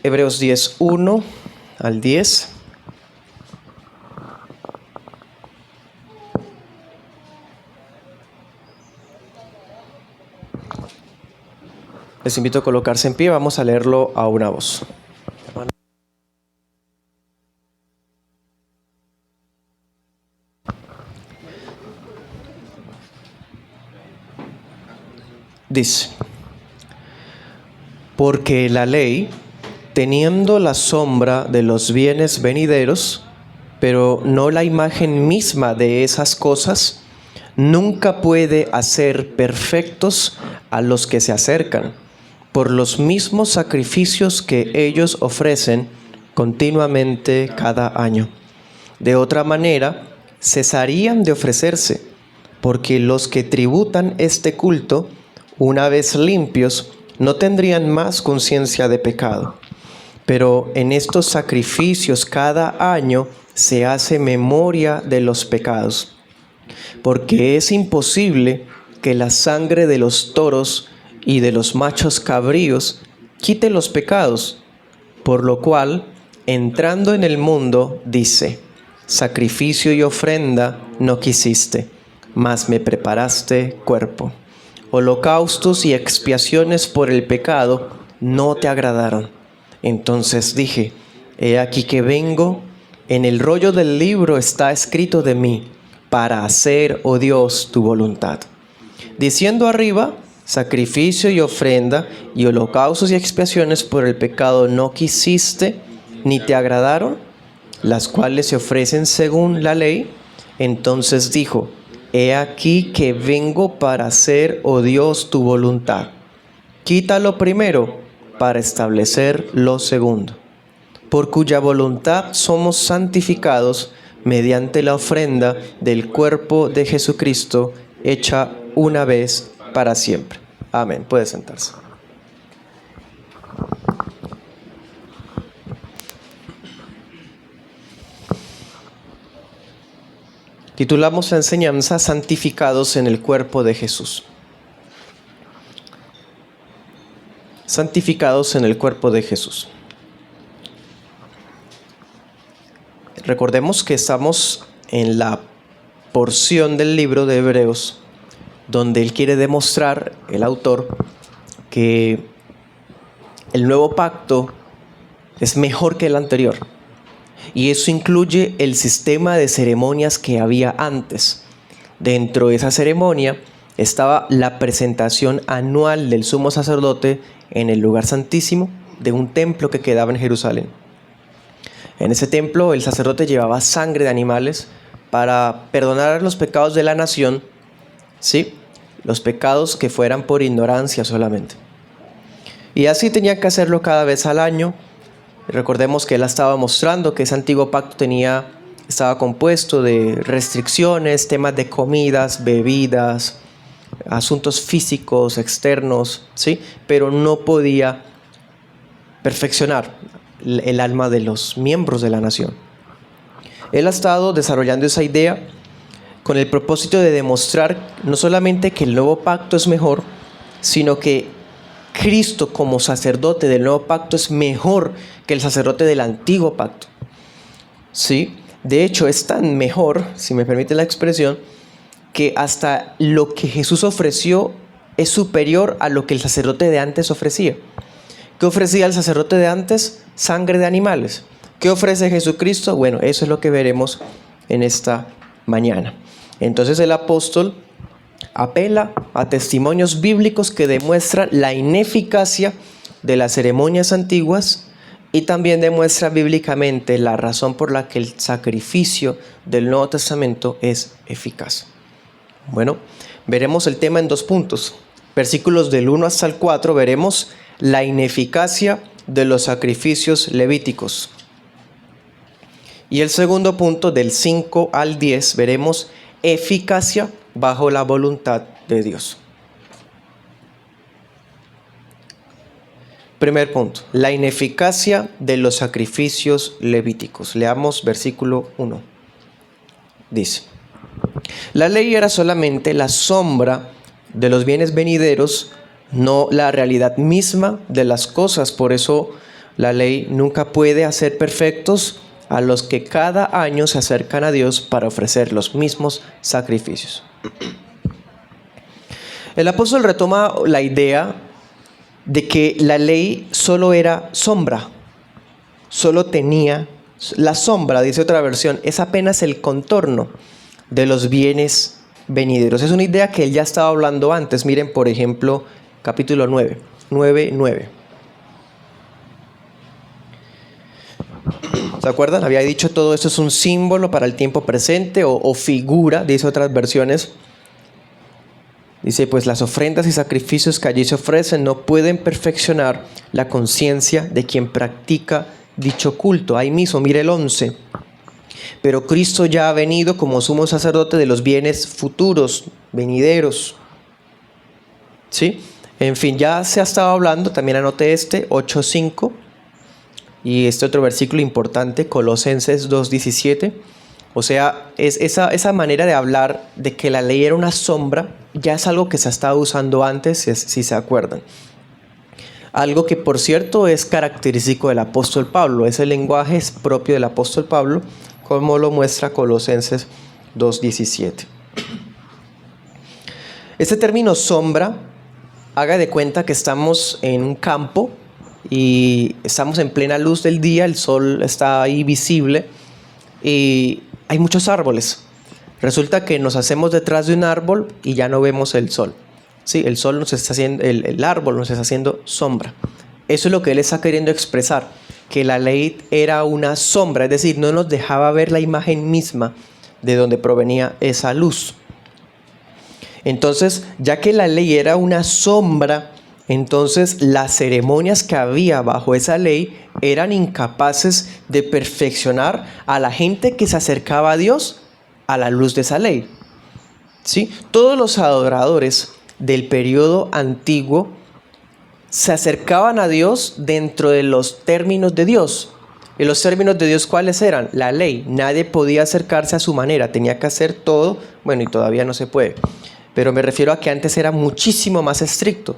Hebreos 10, 1 al 10. Les invito a colocarse en pie, vamos a leerlo a una voz. Dice: porque la ley, teniendo la sombra de los bienes venideros, pero no la imagen misma de esas cosas, nunca puede hacer perfectos a los que se acercan, por los mismos sacrificios que ellos ofrecen continuamente cada año. De otra manera, cesarían de ofrecerse, porque los que tributan este culto, una vez limpios, no tendrían más conciencia de pecado. Pero en estos sacrificios cada año se hace memoria de los pecados, porque es imposible que la sangre de los toros y de los machos cabríos quite los pecados, por lo cual, entrando en el mundo, dice: sacrificio y ofrenda no quisiste, mas me preparaste cuerpo. Holocaustos y expiaciones por el pecado no te agradaron. Entonces dije: he aquí que vengo, en el rollo del libro está escrito de mí, para hacer, oh Dios, tu voluntad. Diciendo arriba: sacrificio y ofrenda y holocaustos y expiaciones por el pecado no quisiste, ni te agradaron, las cuales se ofrecen según la ley. Entonces dijo: he aquí que vengo para hacer, oh Dios, tu voluntad. Quita lo primero para establecer lo segundo, por cuya voluntad somos santificados mediante la ofrenda del cuerpo de Jesucristo, hecha una vez para siempre. Amén. Puede sentarse. Titulamos la enseñanza Santificados en el cuerpo de Jesús. Santificados en el cuerpo de Jesús. Recordemos que estamos en la porción del libro de Hebreos donde él quiere demostrar, el autor, que el nuevo pacto es mejor que el anterior. Y eso incluye el sistema de ceremonias que había antes. Dentro de esa ceremonia estaba la presentación anual del sumo sacerdote en el lugar santísimo de un templo que quedaba en Jerusalén. En ese templo el sacerdote llevaba sangre de animales para perdonar los pecados de la nación, ¿sí? Los pecados que fueran por ignorancia solamente. Y así tenía que hacerlo cada vez al año. Recordemos que él estaba mostrando que ese antiguo pacto estaba compuesto de restricciones, temas de comidas, bebidas, asuntos físicos, externos, ¿sí? Pero no podía perfeccionar el alma de los miembros de la nación. Él ha estado desarrollando esa idea con el propósito de demostrar no solamente que el nuevo pacto es mejor, sino que Cristo como sacerdote del nuevo pacto es mejor que el sacerdote del antiguo pacto. ¿Sí? De hecho, es tan mejor, si me permite la expresión, que hasta lo que Jesús ofreció es superior a lo que el sacerdote de antes ofrecía. ¿Qué ofrecía el sacerdote de antes? Sangre de animales. ¿Qué ofrece Jesucristo? Bueno, eso es lo que veremos en esta mañana. Entonces el apóstol apela a testimonios bíblicos que demuestran la ineficacia de las ceremonias antiguas y también demuestra bíblicamente la razón por la que el sacrificio del Nuevo Testamento es eficaz. Bueno, veremos el tema en 2 puntos. Versículos del 1 hasta el 4 veremos la ineficacia de los sacrificios levíticos. Y el segundo punto, del 5 al 10, veremos eficacia bajo la voluntad de Dios. Primer punto, la ineficacia de los sacrificios levíticos. Leamos versículo 1. Dice: la ley era solamente la sombra de los bienes venideros, no la realidad misma de las cosas. Por eso La ley nunca puede hacer perfectos a los que cada año se acercan a Dios para ofrecer los mismos sacrificios. El apóstol retoma la idea de que la ley solo era sombra, solo tenía la sombra, dice otra versión, es apenas el contorno de los bienes venideros. Es una idea que él ya estaba hablando antes. Miren, por ejemplo, capítulo 9:9. ¿Se acuerdan? Había dicho todo esto es un símbolo para el tiempo presente o figura, dice otras versiones. Dice, pues las ofrendas y sacrificios que allí se ofrecen no pueden perfeccionar la conciencia de quien practica dicho culto. Ahí mismo, mire el 11. Pero Cristo ya ha venido como sumo sacerdote de los bienes futuros, venideros. ¿Sí? En fin, ya se ha estado hablando, también anoté 8:5. Y este otro versículo importante, Colosenses 2:17. O sea, es esa manera de hablar de que la ley era una sombra, ya es algo que se ha estado usando antes, si se acuerdan. Algo que, por cierto, es característico del apóstol Pablo. Ese lenguaje es propio del apóstol Pablo, como lo muestra Colosenses 2:17. Este término sombra, haga de cuenta que estamos en un campo y estamos en plena luz del día, el sol está ahí visible y hay muchos árboles. Resulta que nos hacemos detrás de un árbol y ya no vemos el sol. Sí, el sol nos está haciendo, el árbol nos está haciendo sombra. Eso es lo que él está queriendo expresar, que la ley era una sombra, es decir, no nos dejaba ver la imagen misma de donde provenía esa luz. Entonces, ya que la ley era una sombra, entonces las ceremonias que había bajo esa ley eran incapaces de perfeccionar a la gente que se acercaba a Dios a la luz de esa ley. ¿Sí? Todos los adoradores del periodo antiguo se acercaban a Dios dentro de los términos de Dios. ¿Y los términos de Dios cuáles eran? La ley. Nadie podía acercarse a su manera, tenía que hacer todo, bueno, y todavía no se puede. Pero me refiero a que antes era muchísimo más estricto.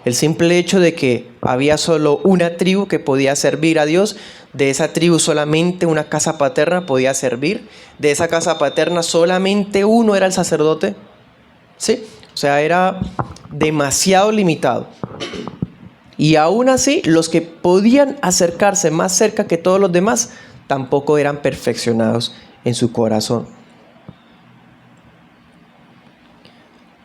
El simple hecho de que había solo una tribu que podía servir a Dios, de esa tribu solamente una casa paterna podía servir, de esa casa paterna solamente uno era el sacerdote, ¿sí? O sea, era demasiado limitado. Y aún así, los que podían acercarse más cerca que todos los demás, tampoco eran perfeccionados en su corazón.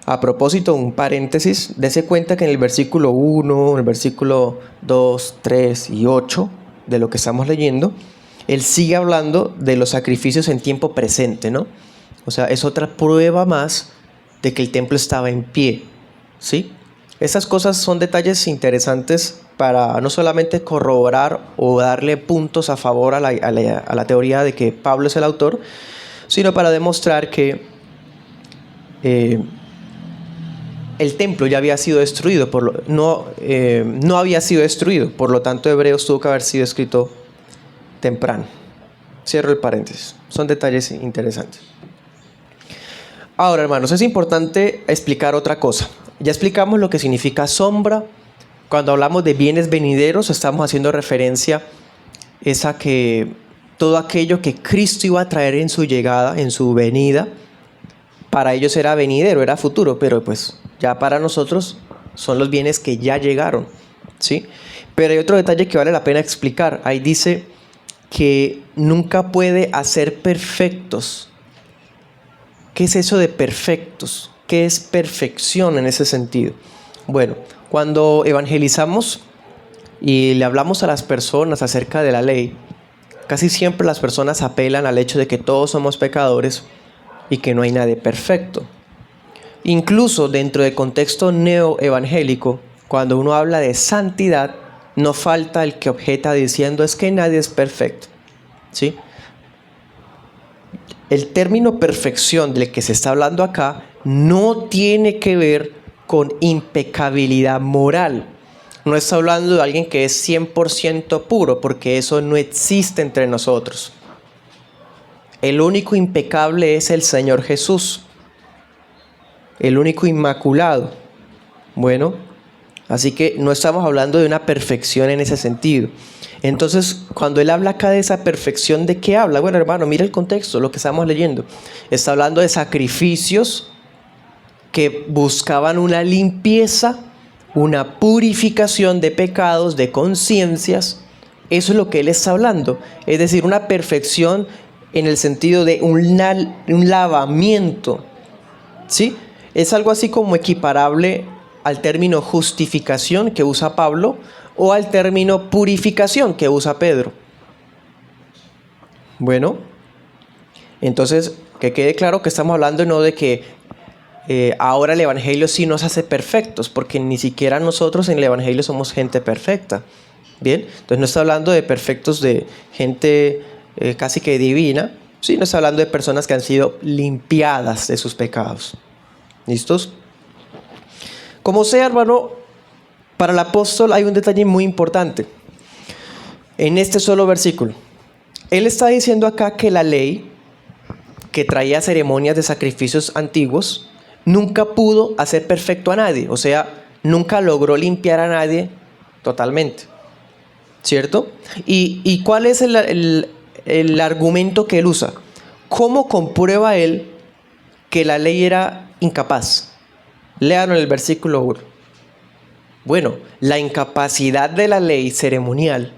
A propósito, un paréntesis, dése cuenta que en el versículo 1, en el versículo 2, 3 y 8 de lo que estamos leyendo, él sigue hablando de los sacrificios en tiempo presente, ¿no? O sea, es otra prueba más de que el templo estaba en pie, ¿sí? Esas cosas son detalles interesantes para no solamente corroborar o darle puntos a favor a la teoría de que Pablo es el autor, sino para demostrar que el templo ya había sido destruido, no había sido destruido, por lo tanto Hebreos tuvo que haber sido escrito temprano. Cierro el paréntesis, son detalles interesantes. Ahora, hermanos, es importante explicar otra cosa. Ya explicamos lo que significa sombra. Cuando hablamos de bienes venideros, estamos haciendo referencia a que todo aquello que Cristo iba a traer en su llegada, en su venida, para ellos era venidero, era futuro, pero pues ya para nosotros son los bienes que ya llegaron, ¿sí? Pero hay otro detalle que vale la pena explicar. Ahí dice que nunca puede hacer perfectos. ¿Qué es eso de perfectos? ¿Qué es perfección en ese sentido? Bueno, cuando evangelizamos y le hablamos a las personas acerca de la ley, casi siempre las personas apelan al hecho de que todos somos pecadores y que no hay nadie perfecto. Incluso dentro del contexto neoevangélico, cuando uno habla de santidad, no falta el que objeta diciendo es que nadie es perfecto, ¿sí? El término perfección del que se está hablando acá no tiene que ver con impecabilidad moral. No está hablando de alguien que es 100% puro, porque eso no existe entre nosotros. El único impecable es el Señor Jesús, el único inmaculado. Bueno, Así que no estamos hablando de una perfección en ese sentido. Entonces, cuando él habla acá de esa perfección, ¿de qué habla? Bueno, hermano, mira el contexto, lo que estamos leyendo. Está hablando de sacrificios que buscaban una limpieza, una purificación de pecados, de conciencias. Eso es lo que él está hablando. Es decir, una perfección en el sentido de un lavamiento. ¿Sí? Es algo así como equiparable al término justificación que usa Pablo o al término purificación que usa Pedro. Bueno, entonces que quede claro que estamos hablando no de que ahora el Evangelio sí nos hace perfectos, porque ni siquiera nosotros en el Evangelio somos gente perfecta. Bien, entonces no está hablando de perfectos de gente casi que divina, sino está hablando de personas que han sido limpiadas de sus pecados. ¿Listos? Como sea, hermano, para el apóstol hay un detalle muy importante en este solo versículo. Él está diciendo acá que la ley, que traía ceremonias de sacrificios antiguos, nunca pudo hacer perfecto a nadie. O sea, nunca logró limpiar a nadie totalmente. ¿Cierto? ¿Y cuál es el argumento que él usa? ¿Cómo comprueba él que la ley era incapaz? Léanlo en el versículo 1. Bueno, la incapacidad de la ley ceremonial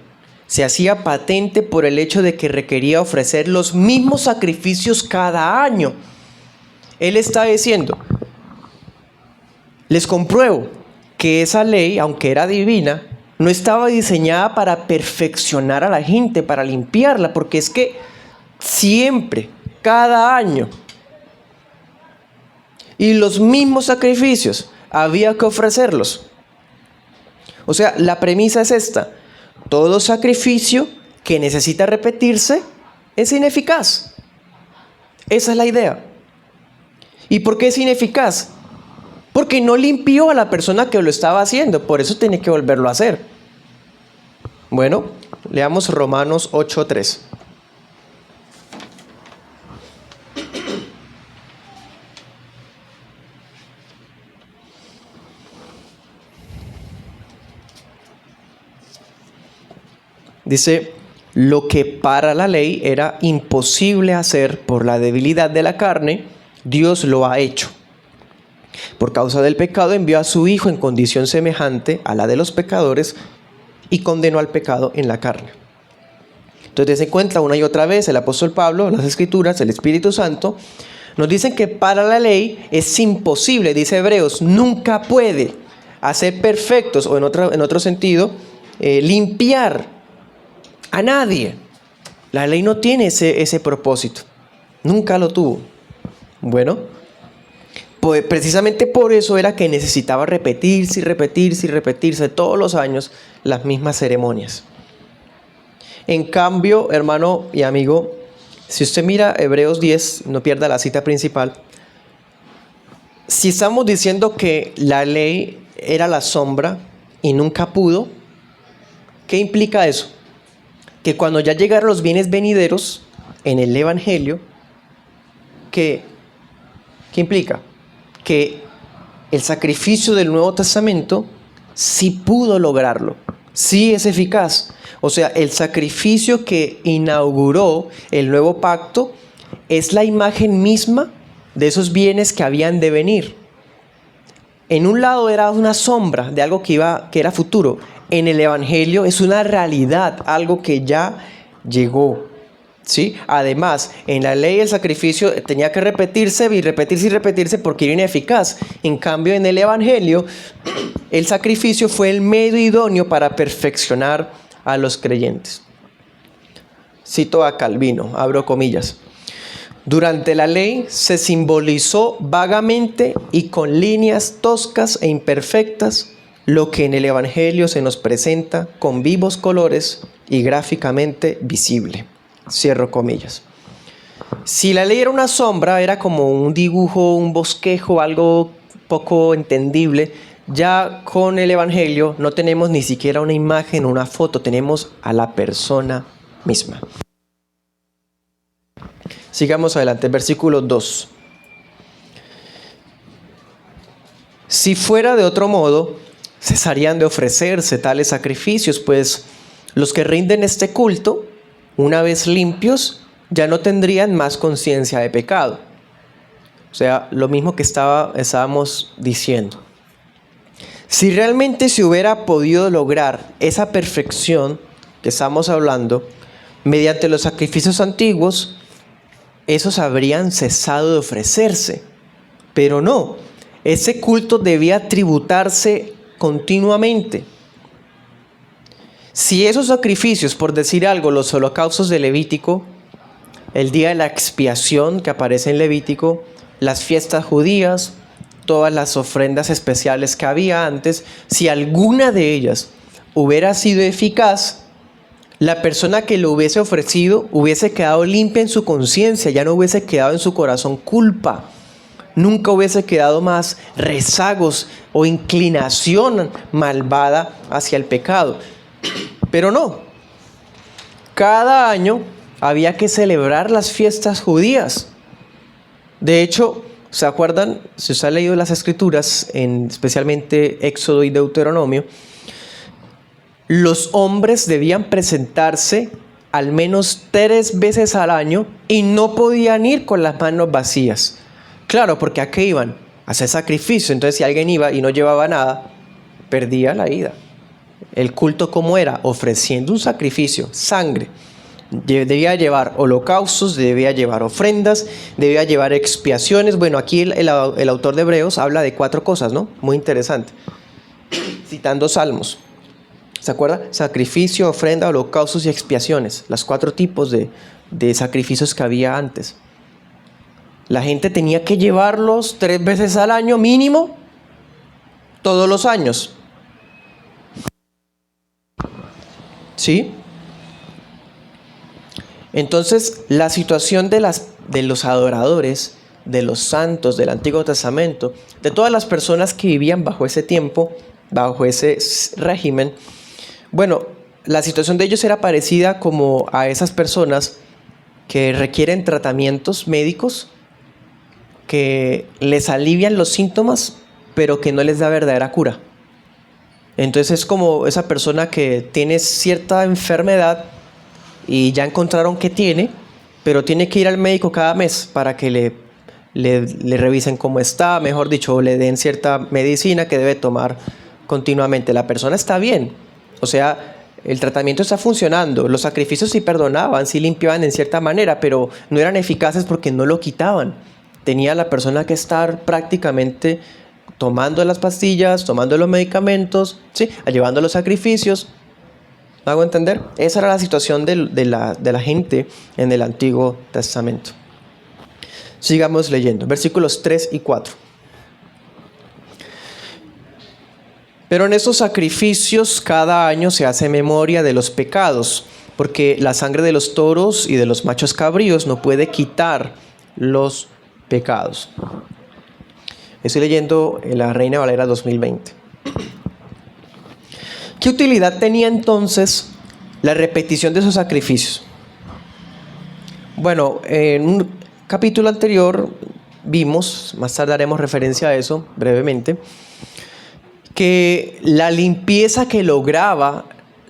se hacía patente por el hecho de que requería ofrecer los mismos sacrificios cada año. Él está diciendo, les compruebo que esa ley, aunque era divina, no estaba diseñada para perfeccionar a la gente, para limpiarla, porque es que siempre, cada año, y los mismos sacrificios, había que ofrecerlos. O sea, la premisa es esta: todo sacrificio que necesita repetirse es ineficaz. Esa es la idea. ¿Y por qué es ineficaz? Porque no limpió a la persona que lo estaba haciendo, por eso tiene que volverlo a hacer. Bueno, leamos Romanos 8:3. Dice, lo que para la ley era imposible hacer por la debilidad de la carne, Dios lo ha hecho. Por causa del pecado envió a su Hijo en condición semejante a la de los pecadores y condenó al pecado en la carne. Entonces se encuentra una y otra vez el apóstol Pablo, las Escrituras, el Espíritu Santo, nos dicen que para la ley es imposible, dice Hebreos, nunca puede hacer perfectos, o en otro sentido, limpiar a nadie. La ley no tiene ese propósito. Nunca lo tuvo. Bueno, pues precisamente por eso era que necesitaba repetirse y repetirse y repetirse todos los años las mismas ceremonias. En cambio, hermano y amigo, si usted mira Hebreos 10, no pierda la cita principal. Si estamos diciendo que la ley era la sombra y nunca pudo, ¿qué implica eso? Que cuando ya llegaron los bienes venideros en el Evangelio, ¿qué implica? Que el sacrificio del Nuevo Testamento sí pudo lograrlo, sí es eficaz. O sea, el sacrificio que inauguró el nuevo pacto es la imagen misma de esos bienes que habían de venir. En un lado era una sombra de algo que era futuro. En el Evangelio es una realidad, algo que ya llegó. ¿Sí? Además, en la ley el sacrificio tenía que repetirse y repetirse y repetirse porque era ineficaz. En cambio, en el Evangelio, el sacrificio fue el medio idóneo para perfeccionar a los creyentes. Cito a Calvino, abro comillas. Durante la ley se simbolizó vagamente y con líneas toscas e imperfectas lo que en el Evangelio se nos presenta con vivos colores y gráficamente visible. Cierro comillas. Si la ley era una sombra, era como un dibujo, un bosquejo, algo poco entendible. Ya con el Evangelio no tenemos ni siquiera una imagen o una foto, tenemos a la persona misma. Sigamos adelante, versículo 2. Si fuera de otro modo, cesarían de ofrecerse tales sacrificios, pues los que rinden este culto, una vez limpios, ya no tendrían más conciencia de pecado. O sea, lo mismo que estábamos diciendo. Si realmente se hubiera podido lograr esa perfección que estamos hablando, mediante los sacrificios antiguos, esos habrían cesado de ofrecerse. Pero no, ese culto debía tributarse continuamente. Si esos sacrificios, por decir algo, los holocaustos de Levítico, el día de la expiación que aparece en Levítico, las fiestas judías, todas las ofrendas especiales que había antes, si alguna de ellas hubiera sido eficaz, la persona que lo hubiese ofrecido hubiese quedado limpia en su conciencia, ya no hubiese quedado en su corazón culpa. Nunca hubiese quedado más rezagos o inclinación malvada hacia el pecado. Pero no. Cada año había que celebrar las fiestas judías. De hecho, ¿se acuerdan? Si usted ha leído las Escrituras, especialmente Éxodo y Deuteronomio, los hombres debían presentarse al menos 3 veces al año y no podían ir con las manos vacías. Claro, porque ¿a qué iban? A hacer sacrificio. Entonces, si alguien iba y no llevaba nada, perdía la ida. El culto, ¿cómo era? Ofreciendo un sacrificio, sangre. Debía llevar holocaustos, debía llevar ofrendas, debía llevar expiaciones. Bueno, aquí el autor de Hebreos habla de 4 cosas, ¿no? Muy interesante. Citando Salmos. ¿Se acuerda? Sacrificio, ofrenda, holocaustos y expiaciones. Los 4 tipos de sacrificios que había antes. La gente tenía que llevarlos 3 veces al año mínimo, todos los años. ¿Sí? Entonces, la situación de los adoradores, de los santos del Antiguo Testamento, de todas las personas que vivían bajo ese tiempo, bajo ese régimen, bueno, la situación de ellos era parecida como a esas personas que requieren tratamientos médicos, que les alivian los síntomas, pero que no les da verdadera cura. Entonces es como esa persona que tiene cierta enfermedad y ya encontraron que tiene, pero tiene que ir al médico cada mes para que le revisen cómo está, mejor dicho, le den cierta medicina que debe tomar continuamente. La persona está bien, o sea, el tratamiento está funcionando, los sacrificios sí perdonaban, sí limpiaban en cierta manera, pero no eran eficaces porque no lo quitaban. Tenía la persona que estar prácticamente tomando las pastillas, tomando los medicamentos, ¿sí? Llevando los sacrificios. ¿Me hago entender? Esa era la situación de la gente en el Antiguo Testamento. Sigamos leyendo, versículos 3 y 4. Pero en estos sacrificios cada año se hace memoria de los pecados, porque la sangre de los toros y de los machos cabríos no puede quitar los pecados. Estoy leyendo la Reina Valera 2020. ¿Qué utilidad tenía entonces la repetición de esos sacrificios? Bueno, en un capítulo anterior vimos, más tarde haremos referencia a eso brevemente, que la limpieza que lograba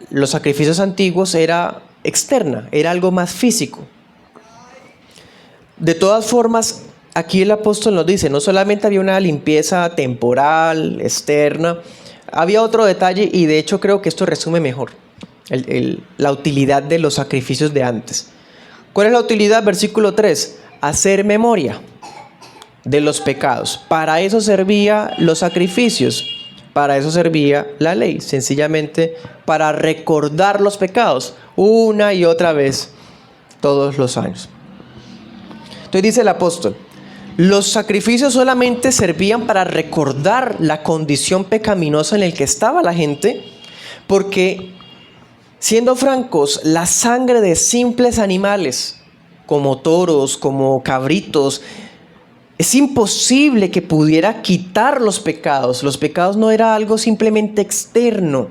los sacrificios antiguos era externa, era algo más físico. De todas formas, aquí el apóstol nos dice, no solamente había una limpieza temporal, externa, había otro detalle y de hecho creo que esto resume mejor la utilidad de los sacrificios de antes. ¿Cuál es la utilidad? Versículo 3, hacer memoria de los pecados. Para eso servían los sacrificios, para eso servía la ley, sencillamente para recordar los pecados una y otra vez todos los años. Entonces dice el apóstol, los sacrificios solamente servían para recordar la condición pecaminosa en la que estaba la gente, porque, siendo francos, la sangre de simples animales, como toros, como cabritos, es imposible que pudiera quitar los pecados. Los pecados no era algo simplemente externo,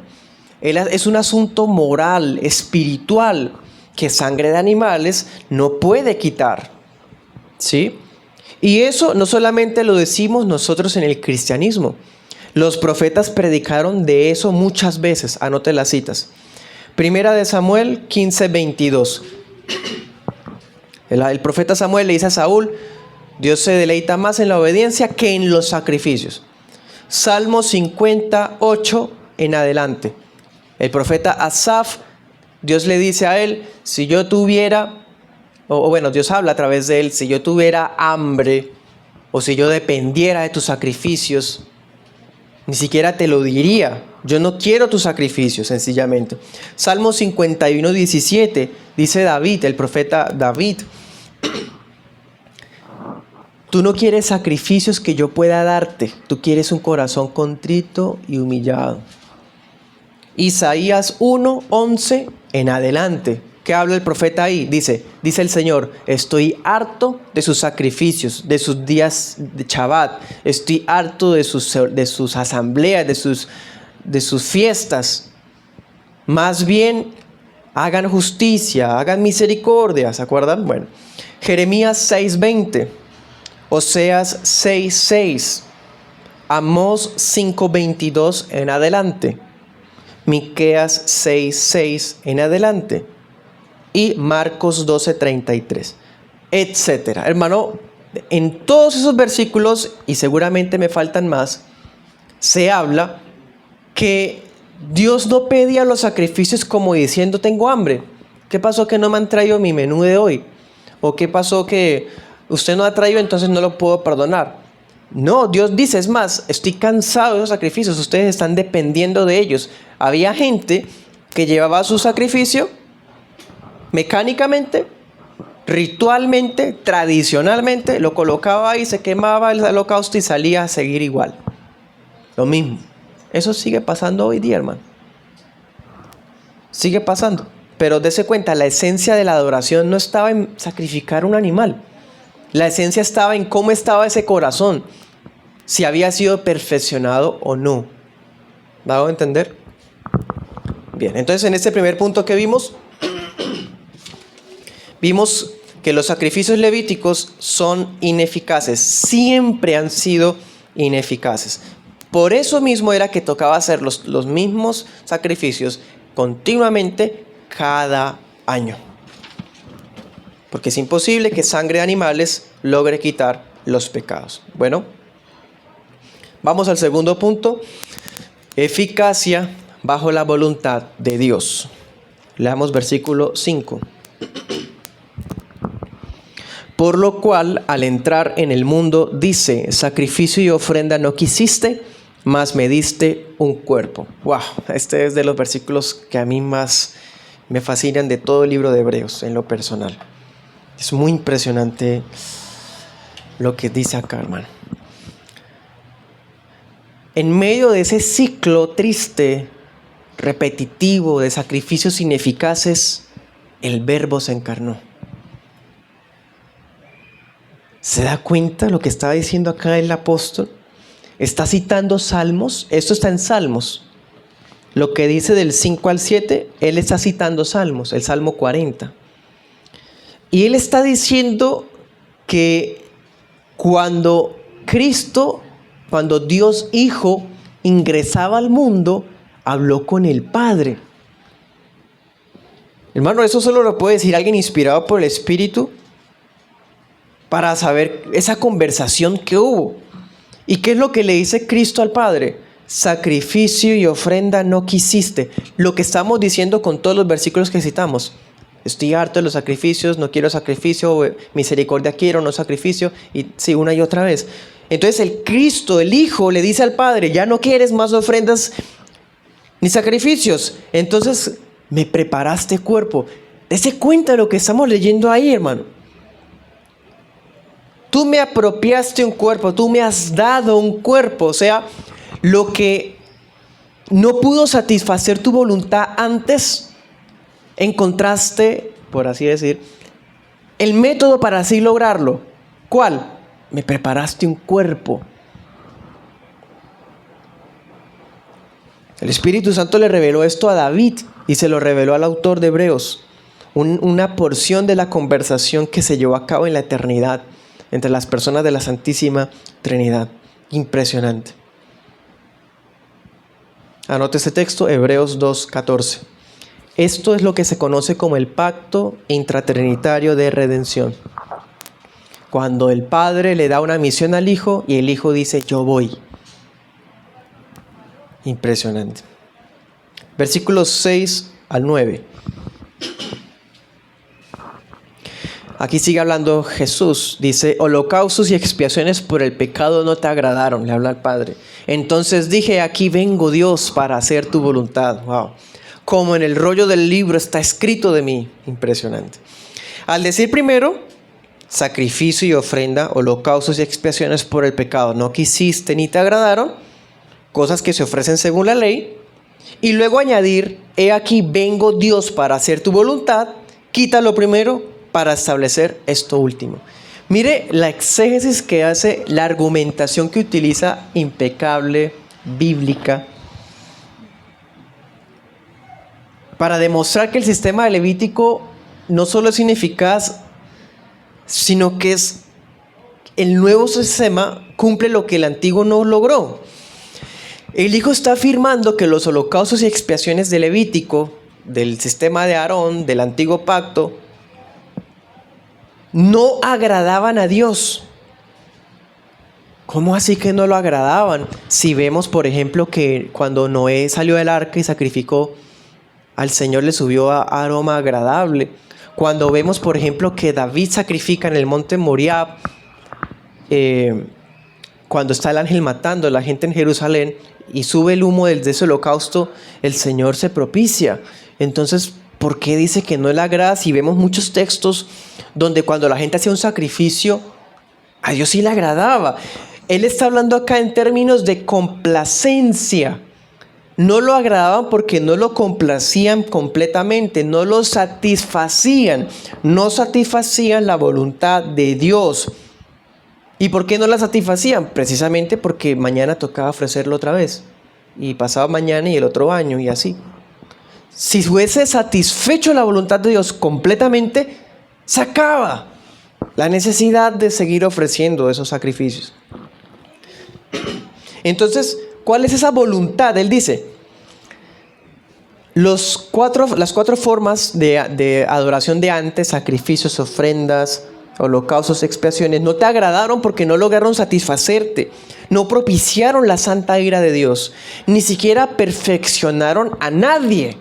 es un asunto moral, espiritual, que sangre de animales no puede quitar, ¿sí? Y eso no solamente lo decimos nosotros en el cristianismo. Los profetas predicaron de eso muchas veces. Anote las citas. Primera de Samuel 15:22. El profeta Samuel le dice a Saúl: Dios se deleita más en la obediencia que en los sacrificios. Salmo 58 en adelante. El profeta Asaf, Dios le dice a él: si yo tuviera, Dios habla a través de él: si yo tuviera hambre o si yo dependiera de tus sacrificios, ni siquiera te lo diría. Yo no quiero tus sacrificios, sencillamente. Salmo 51:17 dice David, el profeta David: tú no quieres sacrificios que yo pueda darte, tú quieres un corazón contrito y humillado. Isaías 1:11 en adelante. ¿Qué habla el profeta ahí? Dice el Señor: estoy harto de sus sacrificios, de sus días de Shabbat. Estoy harto de sus asambleas, de sus fiestas. Más bien, hagan justicia, hagan misericordia. ¿Se acuerdan? Bueno, Jeremías 6:20. Oseas 6:6. Amós 5:22 en adelante. Miqueas 6:6 en adelante. Y Marcos 12:33, etcétera. Hermano, en todos esos versículos, y seguramente me faltan más, se habla que Dios no pedía los sacrificios como diciendo: tengo hambre. ¿Qué pasó que no me han traído mi menú de hoy? ¿O qué pasó que usted no ha traído, entonces no lo puedo perdonar? No, Dios dice: es más, estoy cansado de esos sacrificios, ustedes están dependiendo de ellos. Había gente que llevaba su sacrificio mecánicamente, ritualmente, tradicionalmente, lo colocaba ahí, se quemaba el holocausto y salía a seguir igual. Lo mismo. Eso sigue pasando hoy día, hermano. Sigue pasando. Pero dése cuenta, la esencia de la adoración no estaba en sacrificar un animal. La esencia estaba en cómo estaba ese corazón, si había sido perfeccionado o no. ¿Me hago entender? Bien, entonces en este primer punto que vimos que los sacrificios levíticos son ineficaces, siempre han sido ineficaces. Por eso mismo era que tocaba hacer los mismos sacrificios continuamente cada año. Porque es imposible que sangre de animales logre quitar los pecados. Bueno, vamos al segundo punto: eficacia bajo la voluntad de Dios. Leamos versículo 5. Por lo cual, al entrar en el mundo, dice: sacrificio y ofrenda no quisiste, mas me diste un cuerpo. Wow, este es de los versículos que a mí más me fascinan de todo el libro de Hebreos, en lo personal. Es muy impresionante lo que dice acá, hermano. En medio de ese ciclo triste, repetitivo, de sacrificios ineficaces, el Verbo se encarnó. ¿Se da cuenta lo que estaba diciendo acá el apóstol? Está citando Salmos. Esto está en Salmos. Lo que dice del 5 al 7, él está citando Salmos, el Salmo 40. Y él está diciendo que cuando Dios Hijo ingresaba al mundo, habló con el Padre. Hermano, eso solo lo puede decir alguien inspirado por el Espíritu para saber esa conversación que hubo. ¿Y qué es lo que le dice Cristo al Padre? Sacrificio y ofrenda no quisiste. Lo que estamos diciendo con todos los versículos que citamos. Estoy harto de los sacrificios, no quiero sacrificio, misericordia quiero, no sacrificio. Y sí, una y otra vez. Entonces el Cristo, el Hijo, le dice al Padre: ya no quieres más ofrendas ni sacrificios. Entonces me preparaste cuerpo. Dese cuenta de lo que estamos leyendo ahí, hermano. Tú me apropiaste un cuerpo, tú me has dado un cuerpo. O sea, lo que no pudo satisfacer tu voluntad antes, encontraste, por así decir, el método para así lograrlo. ¿Cuál? Me preparaste un cuerpo. El Espíritu Santo le reveló esto a David y se lo reveló al autor de Hebreos. Una porción de la conversación que se llevó a cabo en la eternidad entre las personas de la Santísima Trinidad. Impresionante. Anote este texto, Hebreos 2:14. Esto es lo que se conoce como el pacto intratrinitario de redención. Cuando el Padre le da una misión al Hijo y el Hijo dice, yo voy. Impresionante. Versículos 6 al 9. Aquí sigue hablando Jesús. Dice, holocaustos y expiaciones por el pecado no te agradaron, le habla al Padre. Entonces dije, aquí vengo Dios para hacer tu voluntad. Wow. Como en el rollo del libro está escrito de mí. Impresionante. Al decir primero, sacrificio y ofrenda, holocaustos y expiaciones por el pecado no quisiste ni te agradaron, cosas que se ofrecen según la ley, y luego añadir, he aquí vengo Dios para hacer tu voluntad, quita lo primero para establecer esto último. Mire la exégesis que hace, la argumentación que utiliza, impecable, bíblica, para demostrar que el sistema levítico no solo es ineficaz, sino que es el nuevo sistema cumple lo que el antiguo no logró. El Hijo está afirmando que los holocaustos y expiaciones de Levítico, del sistema de Aarón, del antiguo pacto, no agradaban a Dios. ¿Cómo así que no lo agradaban? Si vemos, por ejemplo, que cuando Noé salió del arca y sacrificó, al Señor le subió aroma agradable. Cuando vemos, por ejemplo, que David sacrifica en el monte Moriah, cuando está el ángel matando a la gente en Jerusalén y sube el humo de ese holocausto, el Señor se propicia. Entonces, ¿por qué dice que no le agrada? Si vemos muchos textos donde cuando la gente hacía un sacrificio, a Dios sí le agradaba. Él está hablando acá en términos de complacencia. No lo agradaban porque no lo complacían completamente, no lo satisfacían, no satisfacían la voluntad de Dios. ¿Y por qué no la satisfacían? Precisamente porque mañana tocaba ofrecerlo otra vez, y pasado mañana y el otro año, y así. Si hubiese satisfecho la voluntad de Dios completamente, se acaba la necesidad de seguir ofreciendo esos sacrificios. Entonces, ¿cuál es esa voluntad? Él dice, las cuatro formas de adoración de antes, sacrificios, ofrendas, holocaustos, expiaciones, no te agradaron porque no lograron satisfacerte, no propiciaron la santa ira de Dios, ni siquiera perfeccionaron a nadie.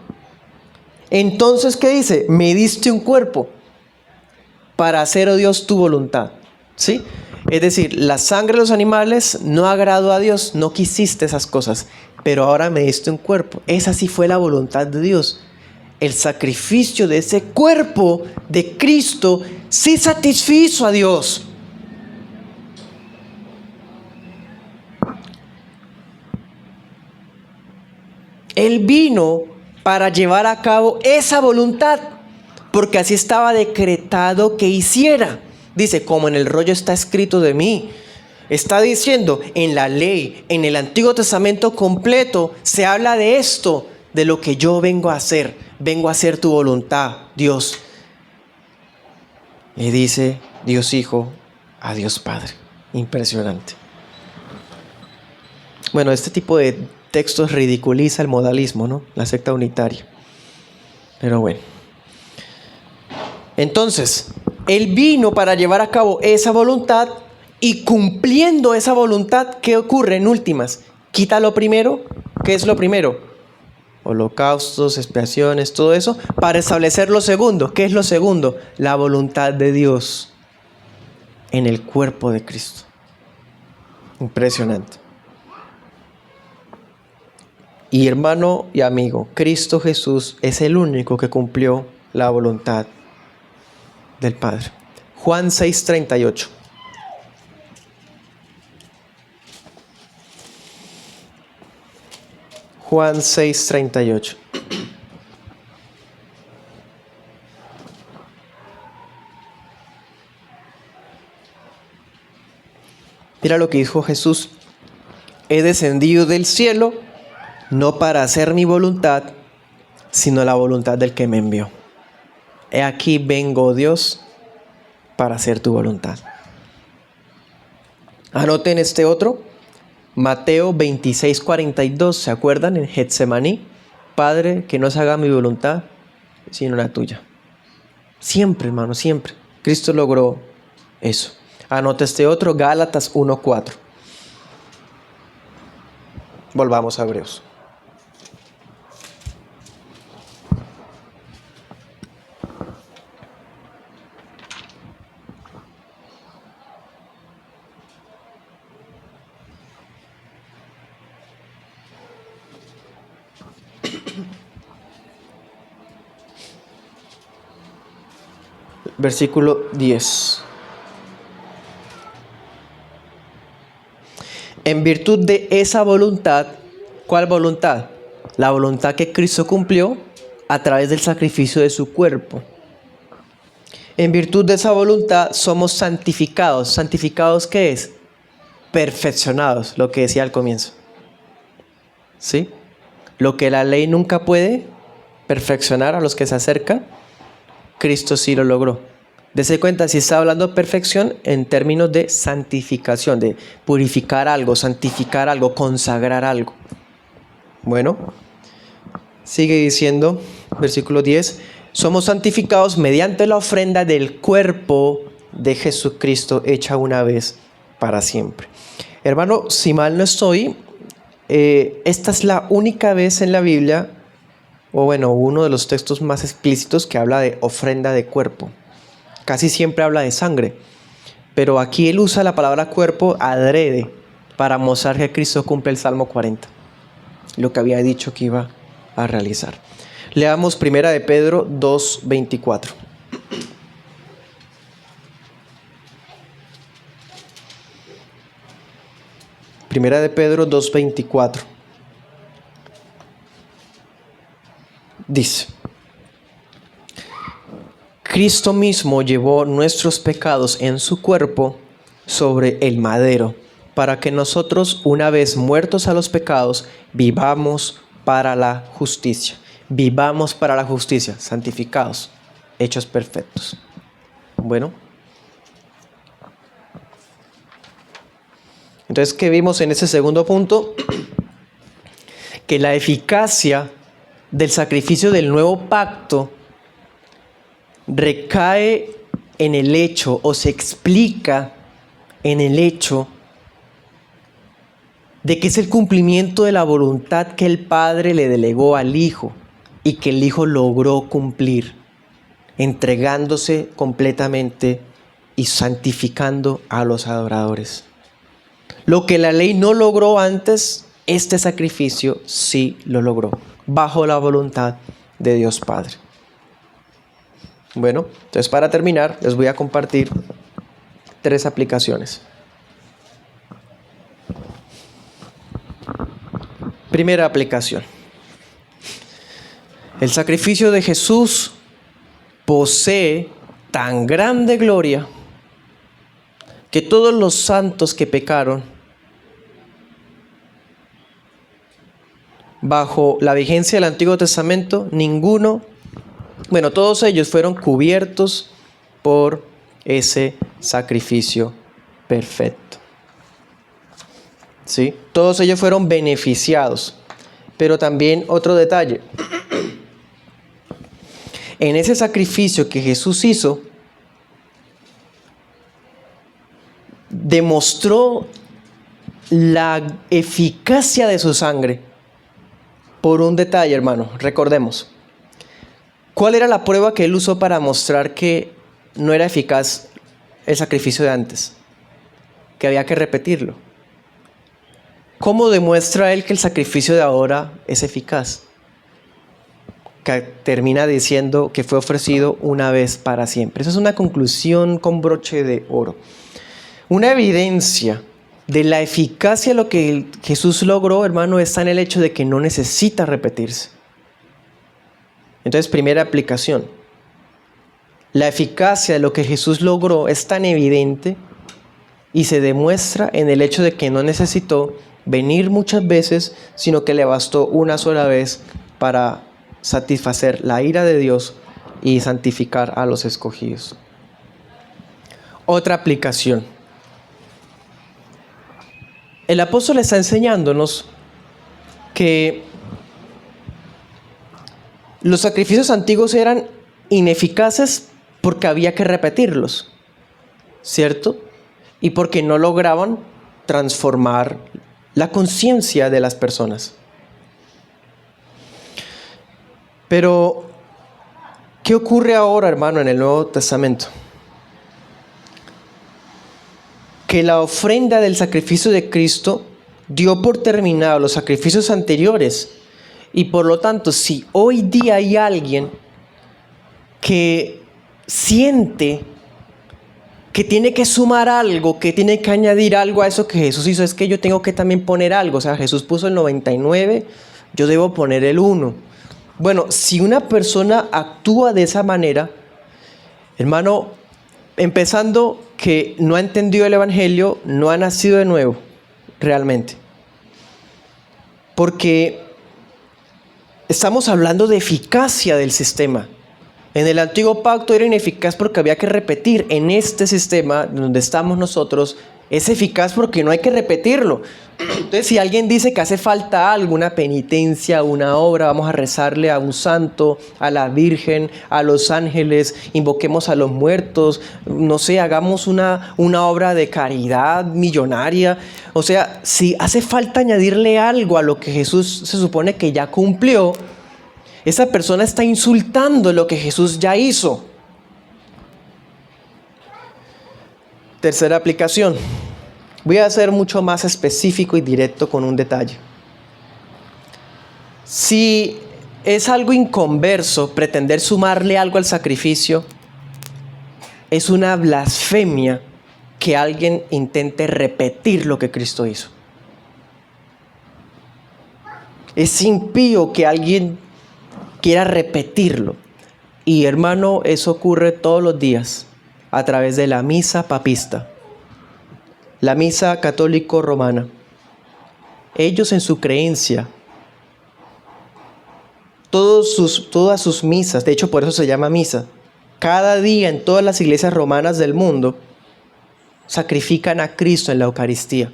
Entonces, ¿qué dice? Me diste un cuerpo para hacer, oh Dios, tu voluntad. ¿Sí? Es decir, la sangre de los animales no agradó a Dios, no quisiste esas cosas, pero ahora me diste un cuerpo. Esa sí fue la voluntad de Dios. El sacrificio de ese cuerpo de Cristo sí satisfizo a Dios. Él vino para llevar a cabo esa voluntad, porque así estaba decretado que hiciera. Dice, como en el rollo está escrito de mí. Está diciendo, en la ley, en el Antiguo Testamento completo, se habla de esto, de lo que yo vengo a hacer. Vengo a hacer tu voluntad, Dios. Y dice Dios Hijo a Dios Padre. Impresionante. Bueno, este tipo de textos ridiculiza el modalismo, ¿no? La secta unitaria. Pero bueno. Entonces, Él vino para llevar a cabo esa voluntad, y cumpliendo esa voluntad, ¿qué ocurre en últimas? Quita lo primero. ¿Qué es lo primero? Holocaustos, expiaciones, todo eso, para establecer lo segundo. ¿Qué es lo segundo? La voluntad de Dios en el cuerpo de Cristo. Impresionante. Y hermano y amigo, Cristo Jesús es el único que cumplió la voluntad del Padre. Juan 6:38. Juan 6:38. Mira lo que dijo Jesús. He descendido del cielo no para hacer mi voluntad, sino la voluntad del que me envió. He aquí vengo, Dios, para hacer tu voluntad. Anoten este otro. Mateo 26:42, ¿se acuerdan? En Getsemaní, Padre, que no se haga mi voluntad, sino la tuya. Siempre, hermano, siempre. Cristo logró eso. Anota este otro, Gálatas 1:4. Volvamos a Hebreos. Versículo 10. En virtud de esa voluntad, ¿cuál voluntad? La voluntad que Cristo cumplió a través del sacrificio de su cuerpo. En virtud de esa voluntad somos santificados. ¿Santificados qué es? Perfeccionados, lo que decía al comienzo. ¿Sí? Lo que la ley nunca puede perfeccionar a los que se acercan, Cristo sí lo logró. Dese cuenta, si está hablando de perfección en términos de santificación, de purificar algo, santificar algo, consagrar algo. Bueno, sigue diciendo, versículo 10, somos santificados mediante la ofrenda del cuerpo de Jesucristo hecha una vez para siempre. Hermano, si mal no estoy, esta es la única vez en la Biblia, o bueno, uno de los textos más explícitos que habla de ofrenda de cuerpo. Casi siempre habla de sangre, pero aquí él usa la palabra cuerpo adrede para mostrar que Cristo cumple el Salmo 40, lo que había dicho que iba a realizar. Leamos 1 de Pedro 2:24. Primera de Pedro 2:24. Dice: Cristo mismo llevó nuestros pecados en su cuerpo sobre el madero, para que nosotros, una vez muertos a los pecados, vivamos para la justicia. Vivamos para la justicia, santificados, hechos perfectos. Bueno. Entonces, ¿qué vimos en ese segundo punto? Que la eficacia del sacrificio del nuevo pacto recae en el hecho, o se explica en el hecho de que es el cumplimiento de la voluntad que el Padre le delegó al Hijo y que el Hijo logró cumplir, entregándose completamente y santificando a los adoradores. Lo que la ley no logró antes, este sacrificio sí lo logró, bajo la voluntad de Dios Padre. Bueno, entonces para terminar, les voy a compartir 3 aplicaciones. Primera aplicación. El sacrificio de Jesús posee tan grande gloria que todos los santos que pecaron bajo la vigencia del Antiguo Testamento, todos ellos fueron cubiertos por ese sacrificio perfecto. ¿Sí? Todos ellos fueron beneficiados. Pero también otro detalle. En ese sacrificio que Jesús hizo, demostró la eficacia de su sangre por un detalle, hermano. Recordemos. ¿Cuál era la prueba que él usó para mostrar que no era eficaz el sacrificio de antes? Que había que repetirlo. ¿Cómo demuestra él que el sacrificio de ahora es eficaz? Que termina diciendo que fue ofrecido una vez para siempre. Esa es una conclusión con broche de oro. Una evidencia de la eficacia de lo que Jesús logró, hermano, está en el hecho de que no necesita repetirse. Entonces, primera aplicación. La eficacia de lo que Jesús logró es tan evidente y se demuestra en el hecho de que no necesitó venir muchas veces, sino que le bastó una sola vez para satisfacer la ira de Dios y santificar a los escogidos. Otra aplicación. el apóstol está enseñándonos que los sacrificios antiguos eran ineficaces porque había que repetirlos, ¿cierto? Y porque no lograban transformar la conciencia de las personas. Pero, ¿qué ocurre ahora, hermano, en el Nuevo Testamento? Que la ofrenda del sacrificio de Cristo dio por terminado los sacrificios anteriores. Y por lo tanto, si hoy día hay alguien que siente que tiene que sumar algo, que tiene que añadir algo a eso que Jesús hizo, es que yo tengo que también poner algo. O sea, Jesús puso el 99, yo debo poner el 1. Bueno, si una persona actúa de esa manera, hermano, empezando que no ha entendido el Evangelio, no ha nacido de nuevo, realmente. Porque estamos hablando de eficacia del sistema. En el antiguo pacto era ineficaz porque había que repetir. En este sistema donde estamos nosotros es eficaz porque no hay que repetirlo. Entonces, si alguien dice que hace falta algo, una penitencia, una obra, vamos a rezarle a un santo, a la Virgen, a los ángeles, invoquemos a los muertos, no sé, hagamos una obra de caridad millonaria. O sea, si hace falta añadirle algo a lo que Jesús se supone que ya cumplió, esa persona está insultando lo que Jesús ya hizo. Tercera aplicación. Voy a ser mucho más específico y directo con un detalle. Si es algo inconverso pretender sumarle algo al sacrificio, es una blasfemia que alguien intente repetir lo que Cristo hizo. Es impío que alguien quiera repetirlo. Y hermano, eso ocurre todos los días a través de la misa papista, la misa católico romana. Ellos en su creencia, todas sus misas, de hecho por eso se llama misa, cada día en todas las iglesias romanas del mundo sacrifican a Cristo en la Eucaristía,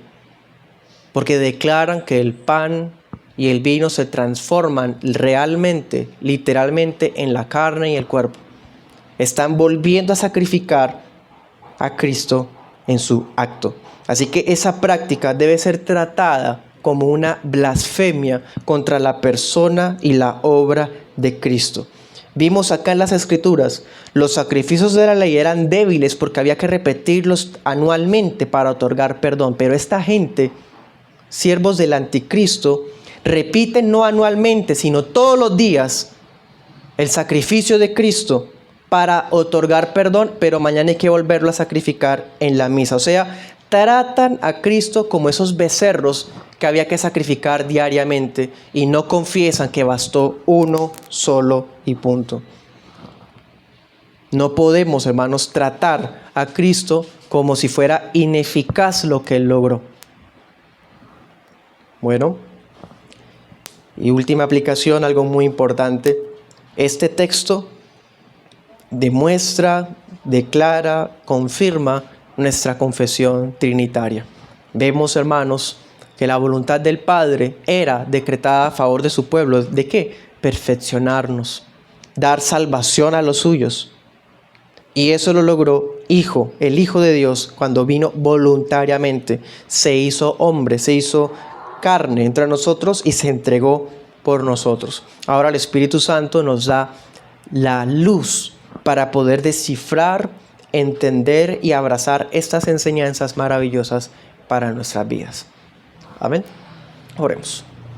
porque declaran que el pan y el vino se transforman realmente, literalmente, en la carne y el cuerpo. Están volviendo a sacrificar a Cristo en su acto. Así que esa práctica debe ser tratada como una blasfemia contra la persona y la obra de Cristo. Vimos acá en las Escrituras, los sacrificios de la ley eran débiles porque había que repetirlos anualmente para otorgar perdón. Pero esta gente, siervos del anticristo, repiten no anualmente, sino todos los días el sacrificio de Cristo para otorgar perdón, pero mañana hay que volverlo a sacrificar en la misa. O sea, tratan a Cristo como esos becerros que había que sacrificar diariamente y no confiesan que bastó uno solo y punto. No podemos, hermanos, tratar a Cristo como si fuera ineficaz lo que Él logró. Bueno, y última aplicación, algo muy importante. Este texto demuestra, declara, confirma nuestra confesión trinitaria. Vemos, hermanos, que la voluntad del Padre era decretada a favor de su pueblo. ¿De qué? Perfeccionarnos, dar salvación a los suyos. Y eso lo logró el Hijo de Dios, cuando vino voluntariamente, se hizo hombre, se hizo carne entre nosotros y se entregó por nosotros. Ahora el Espíritu Santo nos da la luz para poder descifrar, entender y abrazar estas enseñanzas maravillosas para nuestras vidas. Amén. Oremos.